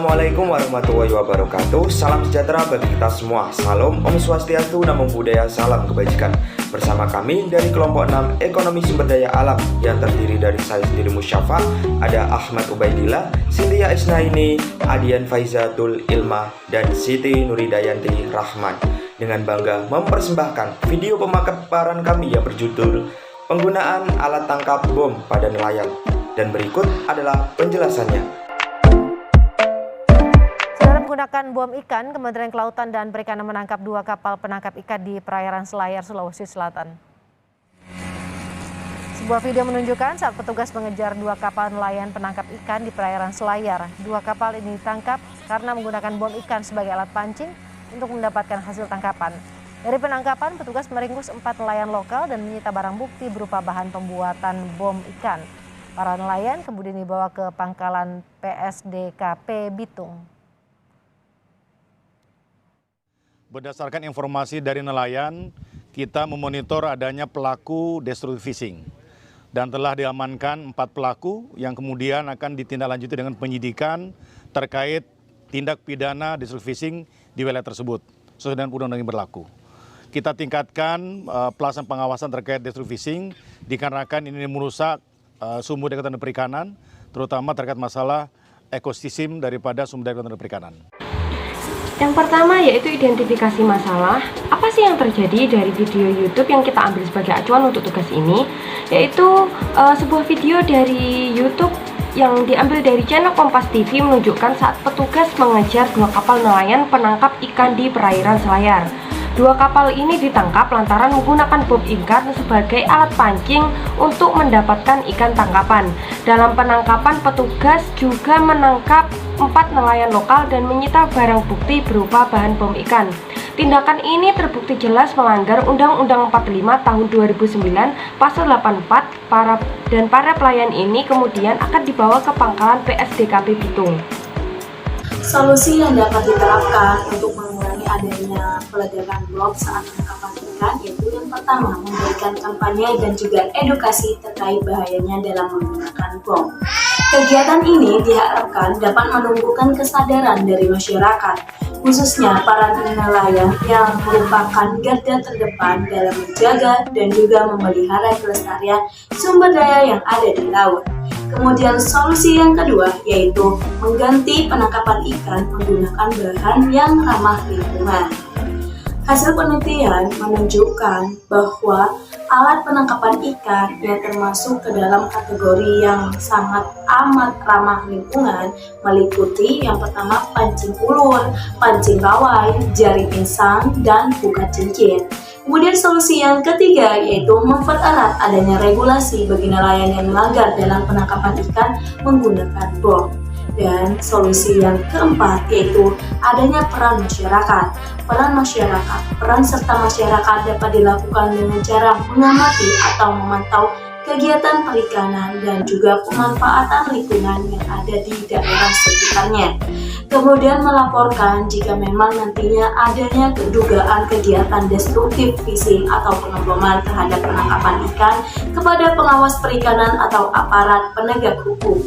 Assalamualaikum warahmatullahi wabarakatuh. Salam sejahtera bagi kita semua. Salam Om Swastiastu, Namo Buddhaya, salam kebajikan. Bersama kami dari kelompok 6 Ekonomi Sumber Daya Alam yang terdiri dari saya sendiri Musyafa, ada Ahmad Ubaidillah, Cynthia Isnaini, Adian Faizatul Ilma, dan Siti Nuridayanti Rahman. Dengan bangga mempersembahkan video pemaparan kami yang berjudul Penggunaan Alat Tangkap Bom pada Nelayan. Dan berikut adalah penjelasannya. Menggunakan bom ikan, Kementerian Kelautan dan Perikanan menangkap 2 kapal penangkap ikan di perairan Selayar, Sulawesi Selatan. Sebuah video menunjukkan saat petugas mengejar 2 kapal nelayan penangkap ikan di perairan Selayar. 2 kapal ini ditangkap karena menggunakan bom ikan sebagai alat pancing untuk mendapatkan hasil tangkapan. Dari penangkapan, petugas meringkus 4 nelayan lokal dan menyita barang bukti berupa bahan pembuatan bom ikan. Para nelayan kemudian dibawa ke pangkalan PSDKP Bitung. Berdasarkan informasi dari nelayan, kita memonitor adanya pelaku destructive fishing. Dan telah diamankan 4 pelaku yang kemudian akan ditindaklanjuti dengan penyidikan terkait tindak pidana destructive fishing di wilayah tersebut, sesuai dengan undang-undang yang berlaku. Kita tingkatkan pelaksanaan pengawasan terkait destructive fishing, dikarenakan ini merusak sumber daya kelautan dan perikanan, terutama terkait masalah ekosistem daripada sumber daya kelautan dan perikanan. Yang pertama yaitu identifikasi masalah. Apa sih yang terjadi dari video YouTube yang kita ambil sebagai acuan untuk tugas ini? Yaitu sebuah video dari YouTube yang diambil dari channel Kompas TV menunjukkan saat petugas mengejar 2 kapal nelayan penangkap ikan di perairan Selayar. 2 kapal ini ditangkap lantaran menggunakan bom ikan sebagai alat pancing untuk mendapatkan ikan tangkapan. Dalam penangkapan, petugas juga menangkap 4 nelayan lokal dan menyita barang bukti berupa bahan bom ikan. Tindakan ini terbukti jelas melanggar Undang-Undang 45 tahun 2009 pasal 84 dan para pelayan ini kemudian akan dibawa ke pangkalan PSDKP Bitung. Solusi yang dapat diterapkan untuk mengurangi adanya peledakan bom saat penangkapan ikan yaitu yang pertama, memberikan kampanye dan juga edukasi terkait bahayanya dalam menggunakan bom. Kegiatan ini diharapkan dapat menumbuhkan kesadaran dari masyarakat, khususnya para nelayan yang merupakan garda terdepan dalam menjaga dan juga memelihara kelestarian sumber daya yang ada di laut. Kemudian solusi yang kedua yaitu mengganti penangkapan ikan menggunakan bahan yang ramah lingkungan. Hasil penelitian menunjukkan bahwa alat penangkapan ikan yang termasuk ke dalam kategori yang sangat amat ramah lingkungan meliputi yang pertama pancing ulur, pancing kawai, jari pinsang, dan buka cincin. Kemudian solusi yang ketiga yaitu mempererat adanya regulasi bagi nelayan yang melanggar dalam penangkapan ikan menggunakan bom. Dan solusi yang keempat yaitu adanya peran masyarakat. Peran serta masyarakat dapat dilakukan dengan cara mengamati atau memantau kegiatan perikanan dan juga pemanfaatan lingkungan yang ada di daerah sekitarnya. Kemudian melaporkan jika memang nantinya adanya dugaan kegiatan destruktif fishing atau pengeboman terhadap penangkapan ikan kepada pengawas perikanan atau aparat penegak hukum.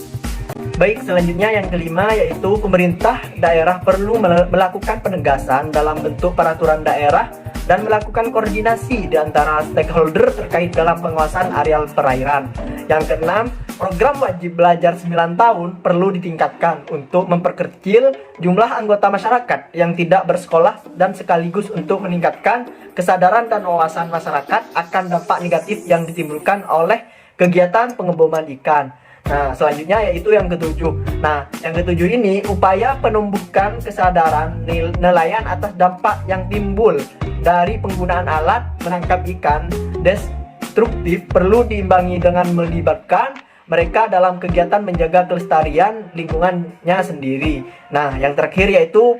Baik, selanjutnya yang kelima yaitu pemerintah daerah perlu melakukan penegasan dalam bentuk peraturan daerah dan melakukan koordinasi di antara stakeholder terkait dalam penguasaan areal perairan. Yang keenam, program wajib belajar 9 tahun perlu ditingkatkan untuk memperkecil jumlah anggota masyarakat yang tidak bersekolah dan sekaligus untuk meningkatkan kesadaran dan wawasan masyarakat akan dampak negatif yang ditimbulkan oleh kegiatan pengeboman ikan. Nah, selanjutnya yaitu yang ketujuh. Nah, yang ketujuh ini upaya penumbuhan kesadaran nelayan atas dampak yang timbul dari penggunaan alat menangkap ikan destruktif perlu diimbangi dengan melibatkan mereka dalam kegiatan menjaga kelestarian lingkungannya sendiri. Nah, yang terakhir yaitu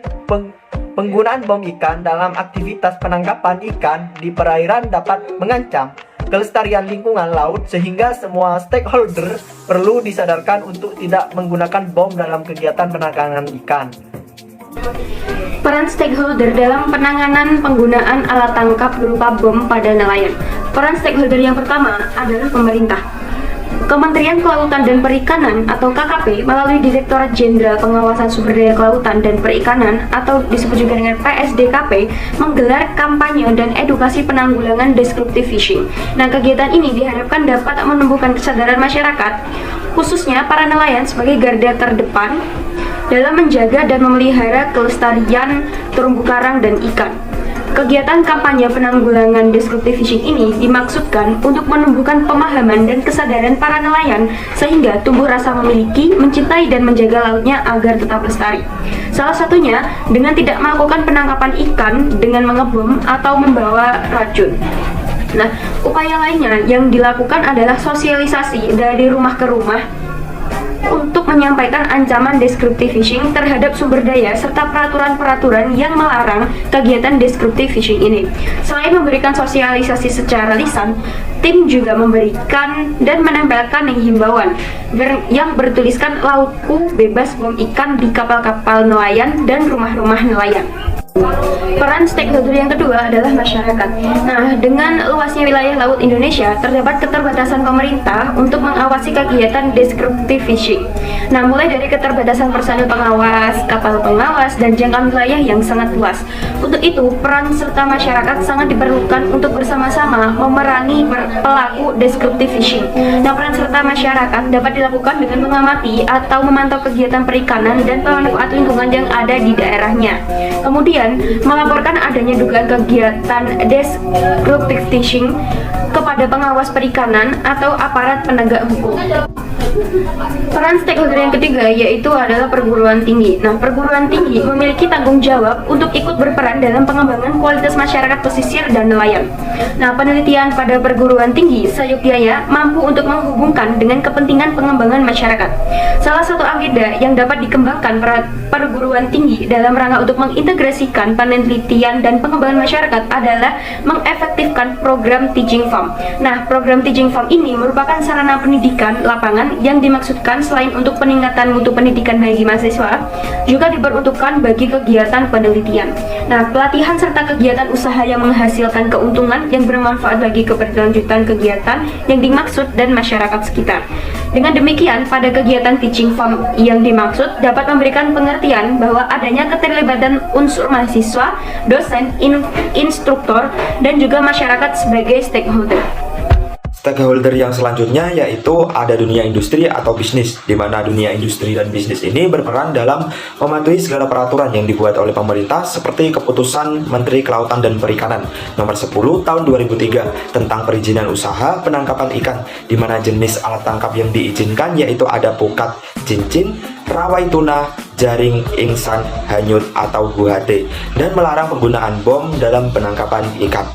penggunaan bom ikan dalam aktivitas penangkapan ikan di perairan dapat mengancam kelestarian lingkungan laut sehingga semua stakeholder perlu disadarkan untuk tidak menggunakan bom dalam kegiatan penangkapan ikan. Peran stakeholder dalam penanganan penggunaan alat tangkap berupa bom pada nelayan. Peran stakeholder yang pertama adalah pemerintah. Kementerian Kelautan dan Perikanan atau KKP melalui Direktorat Jenderal Pengawasan Sumber Daya Kelautan dan Perikanan atau disebut juga dengan PSDKP menggelar kampanye dan edukasi penanggulangan destructive fishing. Nah, kegiatan ini diharapkan dapat menumbuhkan kesadaran masyarakat, khususnya para nelayan sebagai garda terdepan dalam menjaga dan memelihara kelestarian terumbu karang dan ikan. Kegiatan kampanye penanggulangan destructive fishing ini dimaksudkan untuk menumbuhkan pemahaman dan kesadaran para nelayan sehingga tumbuh rasa memiliki, mencintai dan menjaga lautnya agar tetap lestari. Salah satunya dengan tidak melakukan penangkapan ikan dengan mengebom atau membawa racun. Nah, upaya lainnya yang dilakukan adalah sosialisasi dari rumah ke rumah untuk menyampaikan ancaman destructive fishing terhadap sumber daya serta peraturan-peraturan yang melarang kegiatan destructive fishing ini. Selain memberikan sosialisasi secara lisan, tim juga memberikan dan menempelkan himbauan yang bertuliskan lautku bebas bom ikan di kapal-kapal nelayan dan rumah-rumah nelayan. Peran stakeholder yang kedua adalah masyarakat. Nah, dengan luasnya wilayah laut Indonesia, terdapat keterbatasan pemerintah untuk mengawasi kegiatan destructive fishing. Nah, mulai dari keterbatasan personil pengawas, kapal pengawas, dan jangkauan wilayah yang sangat luas. Untuk itu, peran serta masyarakat sangat diperlukan untuk bersama-sama memerangi pelaku destructive fishing. Nah, peran serta masyarakat dapat dilakukan dengan mengamati atau memantau kegiatan perikanan dan pemanfaat lingkungan yang ada di daerahnya. Kemudian, melaporkan adanya dugaan kegiatan destructive fishing kepada pengawas perikanan atau aparat penegak hukum. Peran stakeholder yang ketiga yaitu adalah perguruan tinggi. Nah, perguruan tinggi memiliki tanggung jawab untuk ikut berperan dalam pengembangan kualitas masyarakat pesisir dan nelayan. Nah, penelitian pada perguruan tinggi seyogyanya mampu untuk menghubungkan dengan kepentingan pengembangan masyarakat. Salah satu agenda yang dapat dikembangkan perguruan tinggi dalam rangka untuk mengintegrasikan penelitian dan pengembangan masyarakat adalah mengefektifkan program teaching farm. Nah, program teaching farm ini merupakan sarana pendidikan lapangan yang dimaksudkan selain untuk peningkatan mutu pendidikan bagi mahasiswa, juga diperuntukkan bagi kegiatan penelitian. Nah, pelatihan serta kegiatan usaha yang menghasilkan keuntungan yang bermanfaat bagi keberlanjutan kegiatan yang dimaksud dan masyarakat sekitar. Dengan demikian, pada kegiatan teaching farm yang dimaksud dapat memberikan pengertian bahwa adanya keterlibatan unsur mahasiswa, dosen, instruktur, dan juga masyarakat sebagai stakeholder. Stakeholder yang selanjutnya yaitu ada dunia industri atau bisnis, di mana dunia industri dan bisnis ini berperan dalam mematuhi segala peraturan yang dibuat oleh pemerintah seperti Keputusan Menteri Kelautan dan Perikanan Nomor 10 Tahun 2003 tentang perizinan usaha penangkapan ikan, di mana jenis alat tangkap yang diizinkan yaitu ada pukat, cincin, rawai tuna, jaring, ingsan, hanyut atau HUHD, dan melarang penggunaan bom dalam penangkapan ikan.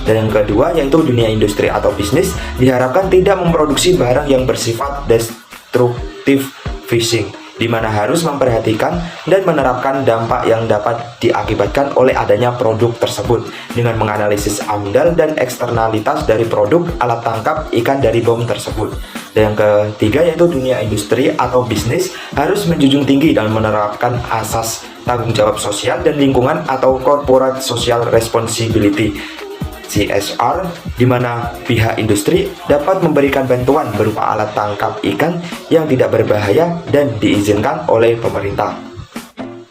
Dan yang kedua yaitu dunia industri atau bisnis diharapkan tidak memproduksi barang yang bersifat destructive fishing, di mana harus memperhatikan dan menerapkan dampak yang dapat diakibatkan oleh adanya produk tersebut dengan menganalisis amdal dan eksternalitas dari produk alat tangkap ikan dari bom tersebut. Dan yang ketiga yaitu dunia industri atau bisnis harus menjunjung tinggi dan menerapkan asas tanggung jawab sosial dan lingkungan atau corporate social responsibility CSR, di mana pihak industri dapat memberikan bantuan berupa alat tangkap ikan yang tidak berbahaya dan diizinkan oleh pemerintah.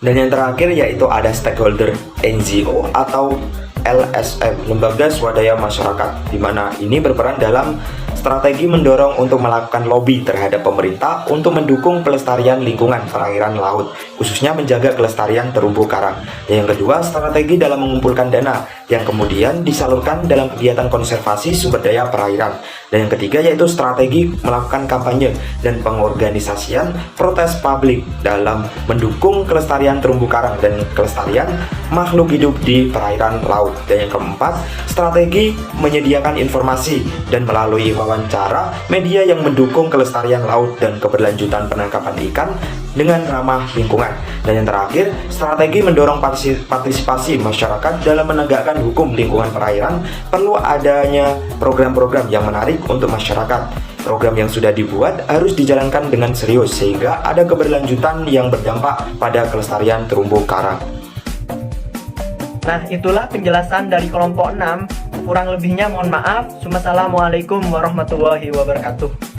Dan yang terakhir yaitu ada stakeholder NGO atau LSM, lembaga swadaya masyarakat, di mana ini berperan dalam strategi mendorong untuk melakukan lobby terhadap pemerintah untuk mendukung pelestarian lingkungan perairan laut, khususnya menjaga kelestarian terumbu karang. Dan yang kedua, strategi dalam mengumpulkan dana yang kemudian disalurkan dalam kegiatan konservasi sumber daya perairan. Dan yang ketiga yaitu strategi melakukan kampanye dan pengorganisasian protes publik dalam mendukung kelestarian terumbu karang dan kelestarian makhluk hidup di perairan laut. Dan yang keempat, strategi menyediakan informasi dan melalui wawancara media yang mendukung kelestarian laut dan keberlanjutan penangkapan ikan dengan ramah lingkungan. Dan yang terakhir, strategi mendorong partisipasi masyarakat dalam menegakkan hukum lingkungan perairan. Perlu adanya program-program yang menarik untuk masyarakat. Program yang sudah dibuat harus dijalankan dengan serius sehingga ada keberlanjutan yang berdampak pada kelestarian terumbu karang. Nah, itulah penjelasan dari kelompok 6. Kurang lebihnya mohon maaf. Wassalamualaikum warahmatullahi wabarakatuh.